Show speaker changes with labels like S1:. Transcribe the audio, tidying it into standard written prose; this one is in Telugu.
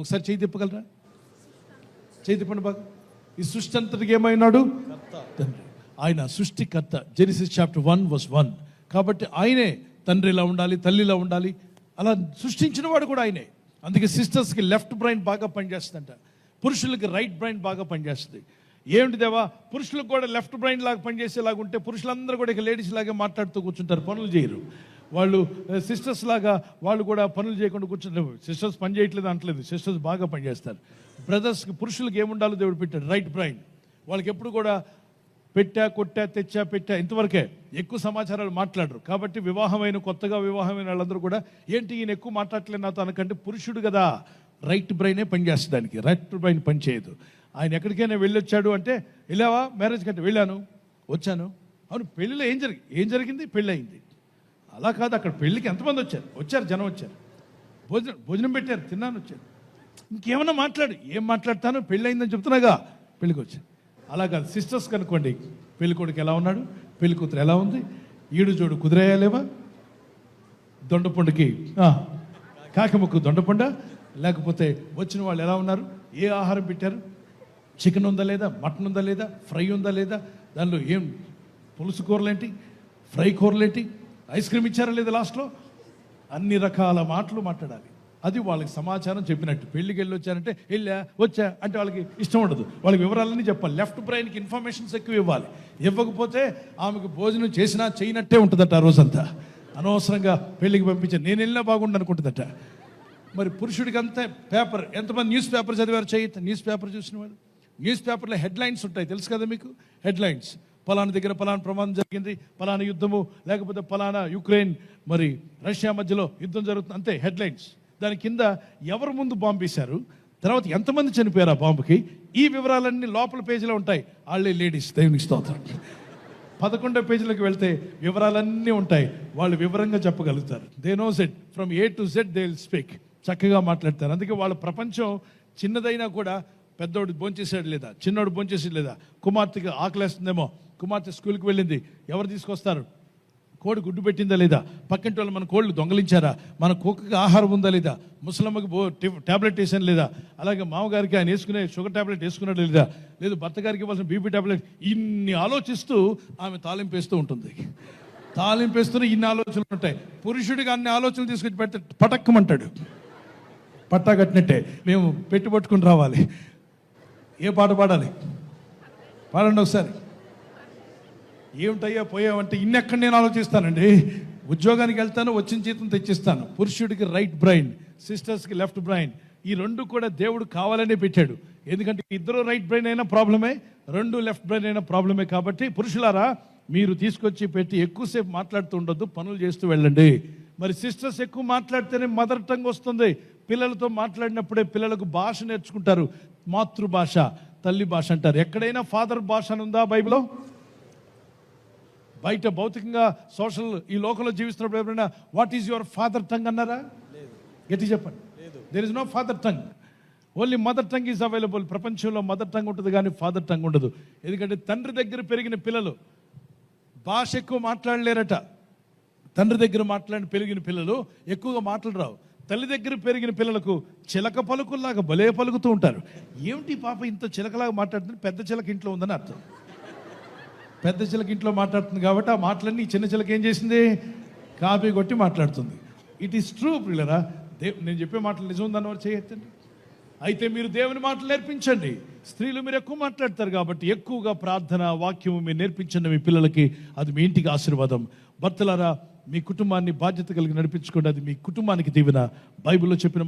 S1: ఒకసారి చేయి తిప్పగలరా? చేయి తిప్పండి బాగా. ఈ సృష్టి అంతటికి ఏమైనాడు? తండ్రి. ఆయన సృష్టికర్త. Genesis chapter 1:1. కాబట్టి ఆయనే తండ్రిలా ఉండాలి, తల్లిలా ఉండాలి, అలా సృష్టించిన వాడు కూడా ఆయనే. అందుకే సిస్టర్స్కి లెఫ్ట్ బ్రెయిన్ బాగా పనిచేస్తుందంట, పురుషులకి రైట్ బ్రెయిన్ బాగా పనిచేస్తుంది. ఏమిటి దేవా, పురుషులకు కూడా లెఫ్ట్ బ్రెయిన్ లాగా పనిచేసేలాగా ఉంటే పురుషులందరూ కూడా ఇక లేడీస్ లాగా మాట్లాడుతూ కూర్చుంటారు, పనులు చేయరు. వాళ్ళు సిస్టర్స్ లాగా వాళ్ళు కూడా పనులు చేయకుండా కూర్చుంటారు. సిస్టర్స్ పని చేయట్లేదు అంటలేదు, సిస్టర్స్ బాగా పనిచేస్తారు. బ్రదర్స్కి, పురుషులకు ఏముండాలో దేవుడు పెట్టాడు, రైట్ బ్రెయిన్. వాళ్ళకి ఎప్పుడు కూడా పెట్టా, కొట్టా, తెచ్చా, పెట్టా, ఇంతవరకే, ఎక్కువ సమాచారాలు మాట్లాడరు. కాబట్టి కొత్తగా వివాహమైన వాళ్ళందరూ కూడా ఏంటి ఈయన ఎక్కువ మాట్లాడలేదు నాతో అనకంటే, పురుషుడు కదా, రైట్ బ్రెయినే పనిచేస్తుంది దానికి, రైట్ బ్రెయిన్ పనిచేయదు. ఆయన ఎక్కడికైనా వెళ్ళొచ్చాడు అంటే, వెళ్ళావా మ్యారేజ్ కంటే? వెళ్ళాను, వచ్చాను. అవును, పెళ్ళిలో ఏం జరిగింది? పెళ్ళి అయింది. అలా కాదు, అక్కడ పెళ్ళికి ఎంతమంది వచ్చారు, జనం వచ్చారు, భోజనం పెట్టారు, తిన్నాను, వచ్చారు. ఇంకేమన్నా మాట్లాడు. ఏం మాట్లాడతాను? పెళ్ళి అయిందని చెప్తున్నాగా, పెళ్ళికి వచ్చాను. అలా కాదు. సిస్టర్స్ కనుకోండి, పెళ్లి కొడుకు ఎలా ఉన్నాడు, పెళ్లి కూతురు ఎలా ఉంది, ఈడు జోడు కుదిరేయాలేవా, దొండపండుకి కాకిముక్కు దొండపండ, లేకపోతే వచ్చిన వాళ్ళు ఎలా ఉన్నారు, ఏ ఆహారం పెట్టారు, చికెన్ ఉందా లేదా, మటన్ ఉందా లేదా, ఫ్రై ఉందా లేదా, దానిలో ఏం పులుసు కూరలేంటి, ఫ్రై కూరలేంటి, ఐస్ క్రీమ్ ఇచ్చారా లేదా లాస్ట్లో, అన్ని రకాల మాటలు మాట్లాడాలి. అది వాళ్ళకి సమాచారం చెప్పినట్టు. పెళ్ళికి వెళ్ళి వచ్చారంటే వచ్చా అంటే వాళ్ళకి ఇష్టం ఉండదు, వాళ్ళకి వివరాలన్నీ చెప్పాలి. లెఫ్ట్ బ్రెయిన్కి ఇన్ఫర్మేషన్స్ ఎక్కువ ఇవ్వాలి. ఇవ్వకపోతే ఆమెకు భోజనం చేసినా చేయనట్టే ఉంటుందట ఆ రోజంతా. అనవసరంగా పెళ్ళికి పంపించాను, నేను వెళ్ళినా బాగుండు అనుకుంటుందట. మరి పురుషుడికి అంతా పేపర్, ఎంతమంది న్యూస్ పేపర్ చదివారు? న్యూస్ పేపర్ చూసిన వాళ్ళు. న్యూస్ పేపర్లో హెడ్లైన్స్ ఉంటాయి, తెలుసు కదా మీకు. హెడ్లైన్స్, పలానా దగ్గర పలానా ప్రమాదం జరిగింది, పలానా యుద్ధము, లేకపోతే పలానా యుక్రెయిన్ మరి రష్యా మధ్యలో యుద్ధం జరుగుతుంది, అంతే హెడ్లైన్స్. దాని కింద ఎవరు ముందు బాంబు వేశారు, తర్వాత ఎంతమంది చనిపోయారు ఆ బాంబుకి, ఈ వివరాలన్నీ లోపల పేజీలో ఉంటాయి. వాళ్ళే లేడీస్, దేవునికి స్తోత్రం. 11వ పేజీలోకి వెళ్తే వివరాలన్నీ ఉంటాయి, వాళ్ళు వివరంగా చెప్పగలుగుతారు. They knows it from A to Z, they will speak. చక్కగా మాట్లాడతారు. అందుకే వాళ్ళ ప్రపంచం చిన్నదైనా కూడా, పెద్దోడు భోంచేసాడు లేదా, చిన్నోడు భోంచేసాడు లేదా, కుమార్తెకి ఆకలేస్తుందేమో, కుమార్తె స్కూల్కి వెళ్ళింది, ఎవరు తీసుకొస్తారు, కోడి గుడ్డు పెట్టిందా లేదా, పక్కింటి వాళ్ళు మన కోళ్ళు దొంగలించారా, మన కుక్కకి ఆహారం ఉందా లేదా, ముసలమ్మకి ట్యాబ్లెట్ వేసాను లేదా, అలాగే మామగారికి ఆయన వేసుకునే షుగర్ ట్యాబ్లెట్ వేసుకున్నాడు లేదా, లేదు భర్త గారికి ఇవ్వాల్సిన బీపీ ట్యాబ్లెట్, ఇన్ని ఆలోచిస్తూ ఆమె తాలింపు వేస్తూ ఉంటుంది. తాలింపు వేస్తూనే ఇన్ని ఆలోచనలు ఉంటాయి. పురుషుడికి అన్ని ఆలోచనలు తీసుకొచ్చి పెడితే పటక్కమంటాడు, పట్టా కట్టినట్టే. మేము పట్టుకుని రావాలి. ఏ పాట పాడాలి, పాడండి ఒకసారి. ఏమిటయ్యా పోయావంటే, ఇన్నెక్కడ నేను ఆలోచిస్తానండి, ఉద్యోగానికి వెళ్తాను, వచ్చిన జీతం తెచ్చిస్తాను. పురుషుడికి రైట్ బ్రెయిన్, సిస్టర్స్కి లెఫ్ట్ బ్రెయిన్. ఈ రెండు కూడా దేవుడు కావాలనే పెట్టాడు. ఎందుకంటే ఇద్దరు రైట్ బ్రెయిన్ అయినా ప్రాబ్లమే, రెండు లెఫ్ట్ బ్రెయిన్ అయినా ప్రాబ్లమే. కాబట్టి పురుషులారా, మీరు తీసుకొచ్చి పెట్టి ఎక్కువసేపు మాట్లాడుతూ ఉండొద్దు, పనులు చేస్తూ వెళ్ళండి. మరి సిస్టర్స్ ఎక్కువ మాట్లాడితేనే మదర్ టంగ్ వస్తుంది. పిల్లలతో మాట్లాడినప్పుడే పిల్లలకు భాష నేర్చుకుంటారు. మాతృభాష, తల్లి భాష అంటారు. ఎక్కడైనా ఫాదర్ భాష అని ఉందా బైబిల్లో? బయట భౌతికంగా సోషల్ ఈ లోకంలో జీవిస్తున్నప్పుడు ఎవరైనా what is your father tongue అన్నారా? గట్టి చెప్పండి. There is no father tongue, only mother tongue is available. ప్రపంచంలో మదర్ టంగ్ ఉంటుంది కానీ ఫాదర్ టంగ్ ఉండదు. ఎందుకంటే తండ్రి దగ్గర పెరిగిన పిల్లలు భాష ఎక్కువ మాట్లాడలేరట. తండ్రి దగ్గర పెరిగిన పిల్లలు ఎక్కువగా మాట్లాడరావు. తల్లి దగ్గర పెరిగిన పిల్లలకు చిలక పలుకుల్లాగా భలే పలుకుతూ ఉంటారు. ఏమిటి పాప ఇంత చిలకలాగా మాట్లాడుతుంది, పెద్ద చిలక ఇంట్లో ఉందని అర్థం. పెద్ద చిలక ఇంట్లో మాట్లాడుతుంది కాబట్టి ఆ మాటలన్నీ చిన్న చిలక ఏం చేసింది, కాపీ కొట్టి మాట్లాడుతుంది. ఇట్ ఈస్ ట్రూ పిల్లరా. నేను చెప్పే మాటలు నిజం ఉందని వారు చేయొద్దండి. అయితే మీరు దేవుని మాటలు నేర్పించండి. స్త్రీలు మీరు ఎక్కువ మాట్లాడతారు కాబట్టి ఎక్కువగా ప్రార్థన వాక్యము మీరు నేర్పించండి మీ పిల్లలకి. అది మీ ఇంటికి ఆశీర్వాదం. భర్తలారా, మీ కుటుంబాన్ని బాధ్యత కలిగి నడిపించుకోండి, అది మీ కుటుంబానికి దీవెన. బైబిల్లో చెప్పిన